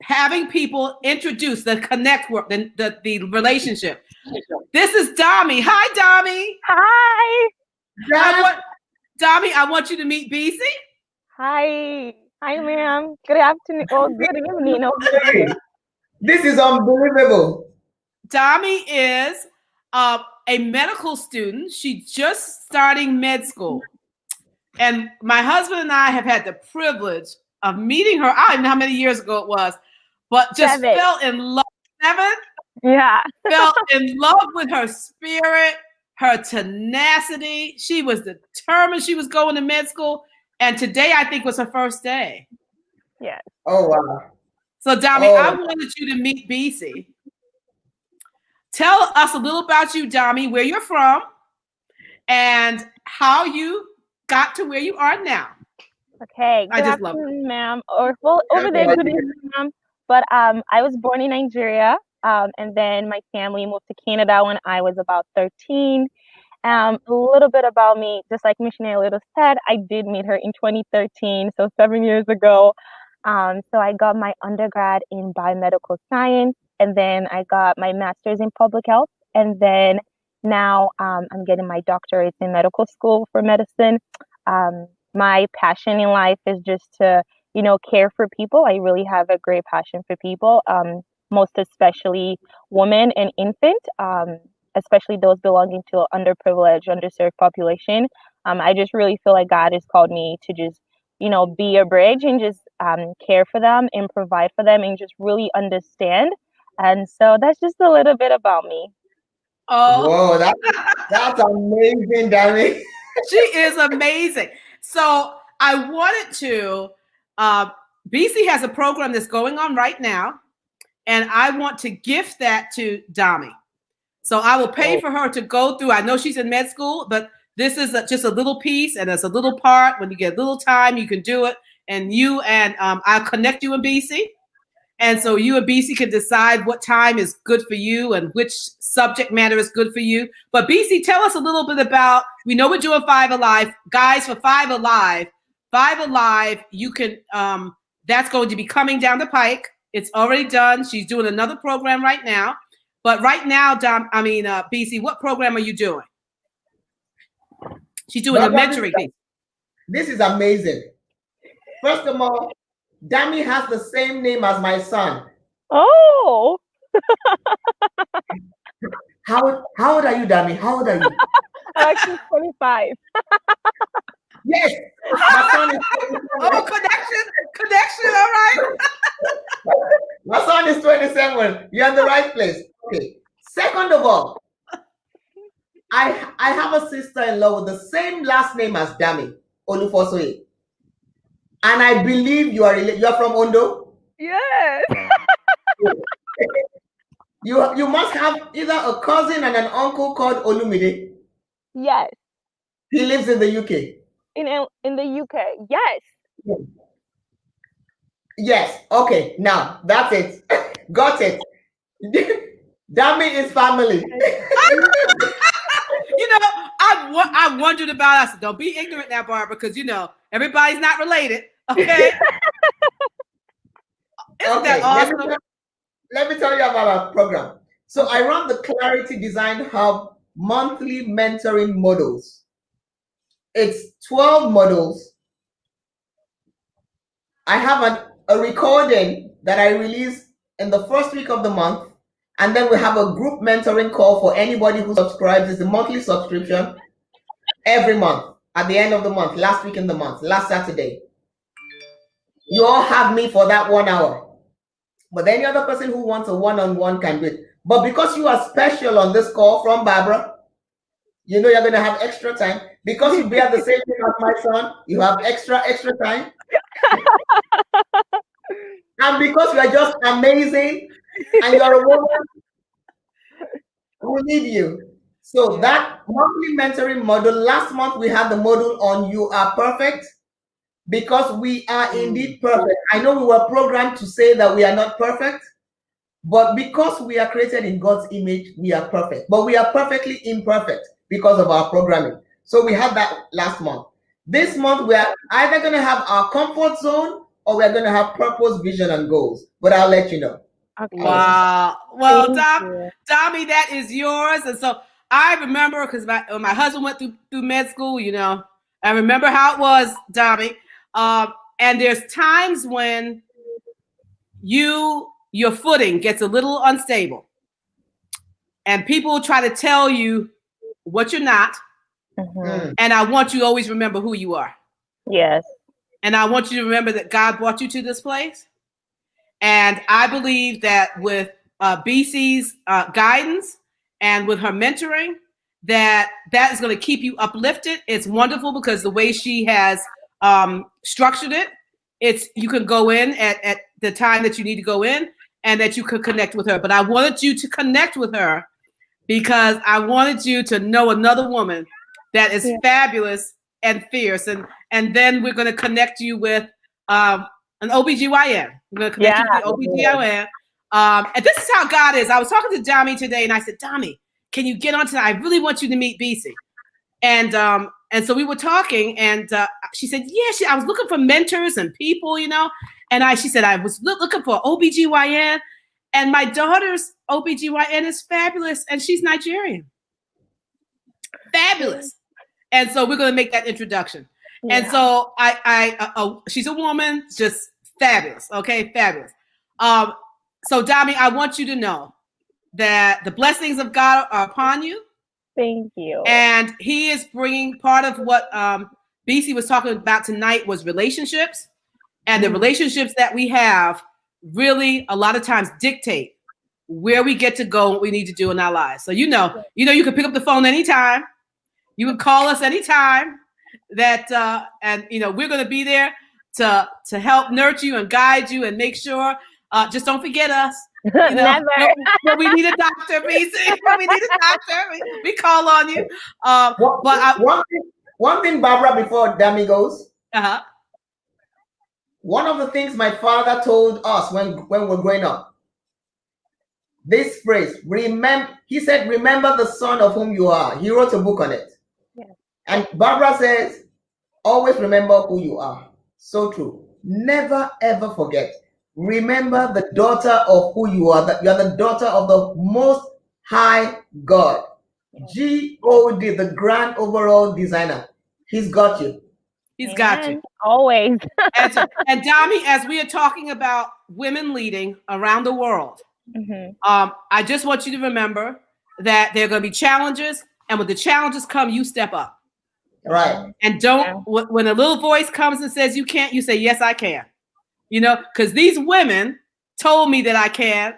having people introduce the connect work, the relationship. This is Dami. Hi, Dami. Hi. Dami, I want you to meet Bisi. Hi, ma'am. Good afternoon. Oh, good evening. Okay. This is unbelievable. Dami is a medical student. She's just starting med school. And my husband and I have had the privilege of meeting her. I don't even know how many years ago it was, but just fell in love. 7? Yeah. Fell in love with her spirit, her tenacity. She was determined she was going to med school. And today, I think, was her first day. Yes. Oh, wow. So, Dami, I wanted you to meet Bisi. Tell us a little about you, Dami, where you're from, and how you got to where you are now. Okay. I just love it, ma'am. Or over there, good evening, ma'am. But I was born in Nigeria, and then my family moved to Canada when I was about 13. A little bit about me, just like Missionary Little said, I did meet her in 2013, so 7 years ago. So I got my undergrad in biomedical science, and then I got my master's in public health, and then now I'm getting my doctorate in medical school for medicine. My passion in life is just to, care for people. I really have a great passion for people, most especially women and infant, especially those belonging to an underprivileged, underserved population. I just really feel like God has called me to just, be a bridge and just care for them and provide for them and just really understand. And so that's just a little bit about me. Oh, whoa, that's amazing, Dami. She is amazing. So I wanted to, Bisi has a program that's going on right now, and I want to gift that to Dami. So I will pay for her to go through. I know she's in med school, but this is just a little piece, and it's a little part. When you get a little time, you can do it. And I'll connect you and Bisi. And so you and Bisi can decide what time is good for you and which subject matter is good for you. But Bisi, tell us a little bit about, we know we're doing Five Alive. Guys, for Five Alive, you can, that's going to be coming down the pike. It's already done. She's doing another program right now. But right now, Bisi, what program are you doing? She's doing the mentoring piece. This is amazing. First of all, Dami has the same name as my son. Oh. How old are you, Dami? How old are you? I'm actually 25. Yes. My son is 27. Oh, connection, all right. My son is 27. You're in the right place. Okay. Second of all, I have a sister-in-law with the same last name as Dami, Olufosoye. And I believe you're from Ondo? Yes. You must have either a cousin and an uncle called Olumide. Yes. He lives in the UK. In the UK. Yes. Yes. Okay. Now that's it. Got it. Dami is family. I wondered about us. Don't be ignorant now, Barbara, because everybody's not related. Okay. Isn't that awesome? Let me tell you about our program. So I run the Clarity Design Hub monthly mentoring models. It's 12 models. I have a recording that I release in the first week of the month, And then we have a group mentoring call for anybody who subscribes. It's a monthly subscription every month at the end of the month, last week in the month, last Saturday. You all have me for that 1 hour. But any other person who wants a one-on-one can do it. But because you are special on this call from Barbara, you know you're going to have extra time. Because you bear the same thing as my son, you have extra time. And because you are just amazing and you're a woman, we need you. So that monthly mentoring model, last month we had the model on You Are Perfect, because we are indeed perfect. I know we were programmed to say that we are not perfect, but because we are created in God's image, we are perfect. But we are perfectly imperfect because of our programming. So we had that last month. This month we are either going to have our comfort zone or we are going to have purpose, vision, and goals. But I'll let you know. Okay. Wow. Well, Tommy, that is yours. And so I remember, because my husband went through med school, you know, I remember how it was, Tommy. And there's times when your footing gets a little unstable and people try to tell you what you're not. Mm-hmm. And I want you to always remember who you are. Yes. And I want you to remember that God brought you to this place. And I believe that with Bisi's guidance and with her mentoring, that is going to keep you uplifted. It's wonderful because the way she has structured it, you can go in at the time that you need to go in and that you could connect with her. But I wanted you to connect with her because I wanted you to know another woman that is fabulous and fierce. And then we're going to connect you with an OBGYN. We're going to connect you with the OBGYN. And this is how God is. I was talking to Dami today and I said, Dami, can you get on tonight? I really want you to meet Bisi. And so we were talking and she said, I was looking for mentors and people, you know. And she said, I was looking for OBGYN. And my daughter's OBGYN is fabulous. And she's Nigerian. Fabulous. And so we're going to make that introduction. Yeah. And so she's a woman, just fabulous. Okay, fabulous. So Dami, I want you to know that the blessings of God are upon you. Thank you. And he is bringing part of what Bisi was talking about tonight was relationships. And the relationships that we have really a lot of times dictate where we get to go and what we need to do in our lives. So you can pick up the phone anytime. You can call us anytime. And we're going to be there to help nurture you and guide you and make sure. Just don't forget us. Never. We need a doctor, Bisi. We need a doctor. We call on you. One thing, Barbara, before Dami goes. Uh-huh. One of the things my father told us when we're growing up. This phrase, he said, remember the son of whom you are. He wrote a book on it. Yeah. And Barbara says, always remember who you are. So true. Never, ever forget. Remember the daughter of who you are. That you are the daughter of the Most High God. G-O-D, the grand overall designer. He's got you. He's got you. Always. and Dami, as we are talking about women leading around the world, I just want you to remember that there are going to be challenges. And when the challenges come, you step up. Right. And when a little voice comes and says you can't, you say, yes, I can. Because these women told me that I can.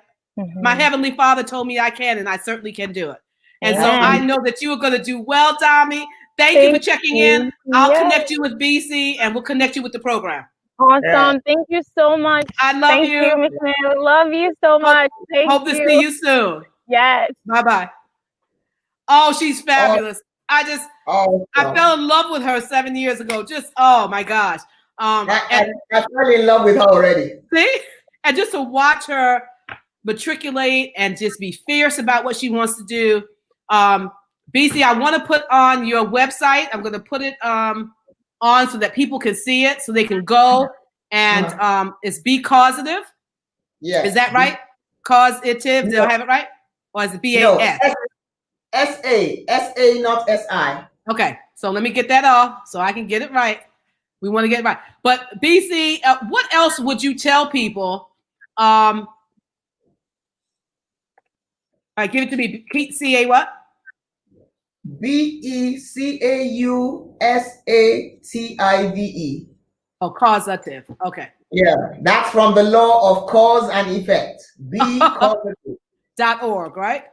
My Heavenly Father told me I can, and I certainly can do it. And so I know that you are going to do well, Dami. Thank you for checking in. I'll connect you with Bisi, and we'll connect you with the program. Awesome. Yeah. Thank you so much. I love you. Thank you, Miss Mary. Love you so much. Hope to see you soon. Yes. Bye-bye. Oh, she's fabulous. I fell in love with her 7 years ago. Just, oh my gosh. I fell in love with her already. See? And just to watch her matriculate and just be fierce about what she wants to do. Bisi, I want to put on your website. I'm going to put it on so that people can see it, so they can go. And it's Be Causative. Yeah. Is that right? Causative. Did I have it right? Or is it B-A-S? No, S-A, not S-I. Okay. So let me get that off so I can get it right. We want to get it right. But Bisi, what else would you tell people All right, give it to me. C-A what? Becausattive. Oh, causative. Okay. Yeah, that's from the law of cause and effect. Be causative. .org, right?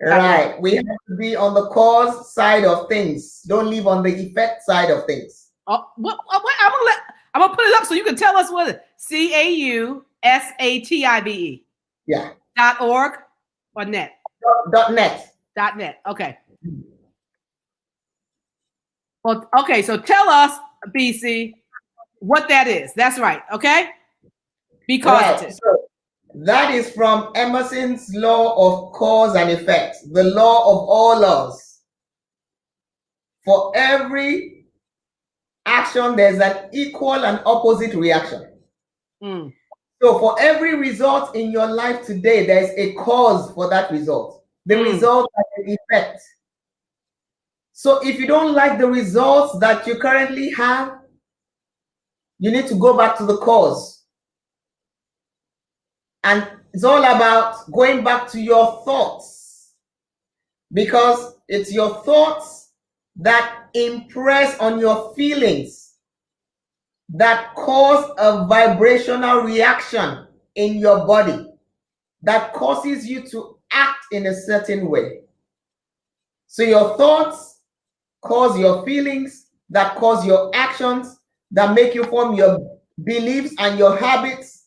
Right. We have to be on the cause side of things. Don't live on the effect side of things. Oh, what? I'm gonna put it up so you can tell us what it is. CAUSATIVE. Yeah. .org or net? .net. .net. Okay. Well, okay. So tell us, BC, what that is. That's right. Okay. Be causative. Right. So that is from Emerson's law of cause and effect, the law of all laws. For every action, there's an equal and opposite reaction. Mm. So for every result in your life today, there's a cause for that result. The result has an effect. So if you don't like the results that you currently have, you need to go back to the cause. And it's all about going back to your thoughts, because it's your thoughts that impress on your feelings that cause a vibrational reaction in your body that causes you to act in a certain way. So your thoughts cause your feelings that cause your actions that make you form your beliefs and your habits.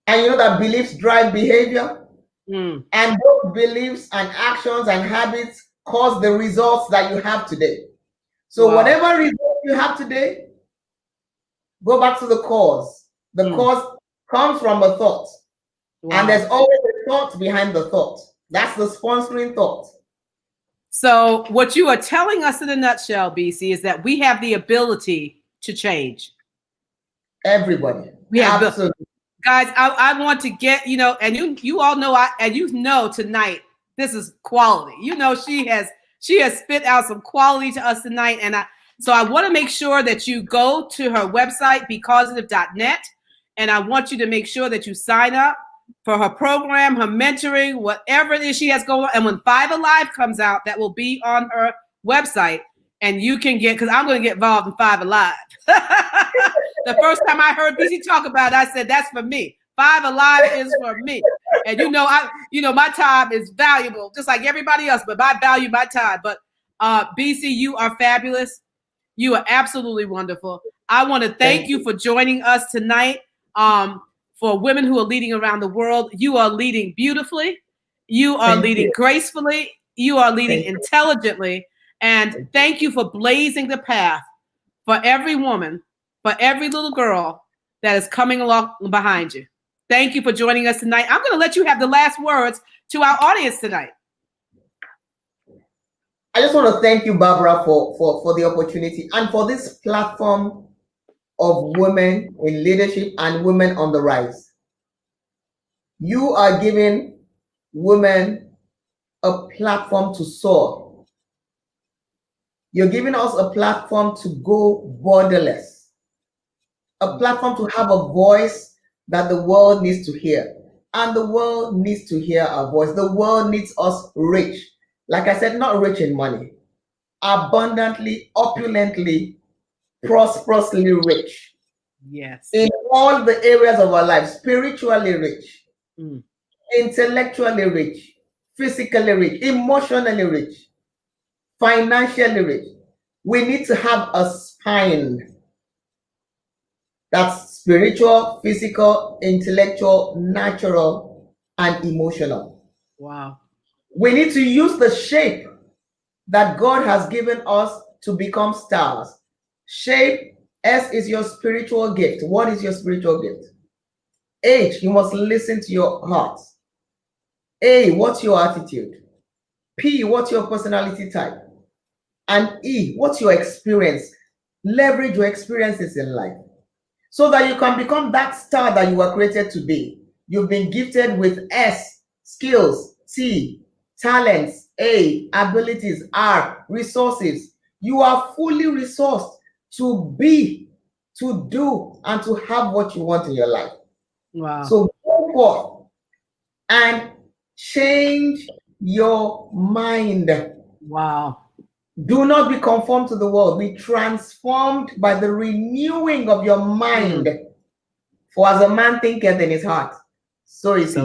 And you know that beliefs drive behavior. And those beliefs and actions and habits cause the results that you have today. So whatever result you have today, go back to the cause. The cause comes from a thought. And there's always a thought behind the thought. That's the sponsoring thought. So what you are telling us in a nutshell, BC, is that we have the ability to change. Everybody. We have absolutely. Guys, I want to get, and you all know, tonight, this is quality. She has spit out some quality to us tonight. And so I want to make sure that you go to her website, becausative.net. And I want you to make sure that you sign up for her program, her mentoring, whatever it is she has going on. And when 5 Alive comes out, that will be on her website. And you can get, because I'm going to get involved in 5 Alive. The first time I heard BC talk about it, I said, that's for me. 5 Alive is for me. And my time is valuable, just like everybody else, but I value my time. But BC, you are fabulous. You are absolutely wonderful. I want to thank you for joining us tonight. For women who are leading around the world, you are leading beautifully. You are leading gracefully. You are leading intelligently. And thank you for blazing the path for every woman, for every little girl that is coming along behind you. Thank you for joining us tonight. I'm going to let you have the last words to our audience tonight. I just want to thank you, Barbara, for the opportunity and for this platform of women in leadership and women on the rise. You are giving women a platform to soar. You're giving us a platform to go borderless, a platform to have a voice that the world needs to hear. And the world needs to hear our voice. The world needs us rich. Like I said, not rich in money, abundantly, opulently, prosperously rich. Yes. In all the areas of our life, spiritually rich, intellectually rich, physically rich, emotionally rich, financially rich. We need to have a spine that's spiritual, physical, intellectual, natural, and emotional. Wow. We need to use the shape that God has given us to become stars. Shape, S is your spiritual gift. What is your spiritual gift? H, you must listen to your heart. A, what's your attitude? P, what's your personality type? And E, what's your experience? Leverage your experiences in life so that you can become that star that you were created to be. You've been gifted with S, skills, T, talents, A, abilities, R, resources. You are fully resourced to be, to do, and to have what you want in your life. Wow. So go forth and Change your mind. Wow. Do not be conformed to the world. Be transformed by the renewing of your mind. For as a man thinketh in his heart, so is he.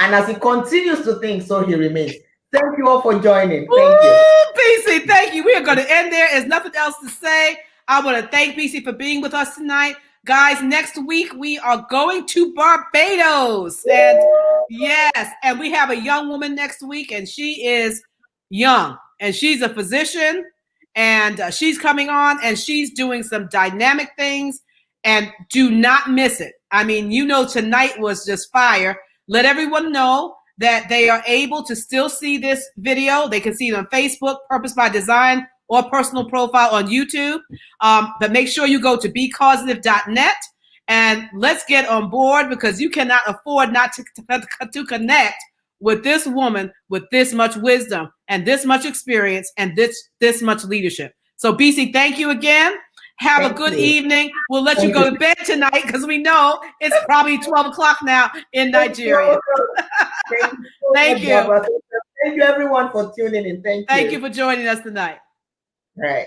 And as he continues to think, so he remains. Thank you all for joining. Thank you. Bisi, thank you. We are going to end there. There's nothing else to say. I want to thank Bisi for being with us tonight. Guys, next week we are going to Barbados. And yes, and we have a young woman next week, and she is young, and she's a physician, and she's coming on, and she's doing some dynamic things, and do not miss it. I mean, you know, tonight was just fire. Let everyone know that they are able to still see this video. They can see it on Facebook, Purpose by Design, or personal profile on YouTube. But make sure you go to becausative.net and let's get on board, because you cannot afford not to connect with this woman with this much wisdom and this much experience and this much leadership. So Bisi, thank you again. Have a good evening. We'll let you go to bed tonight because we know it's probably 12 o'clock now in Nigeria. Thank you. Thank you everyone for tuning in. Thank you. Thank you for joining us tonight. All right.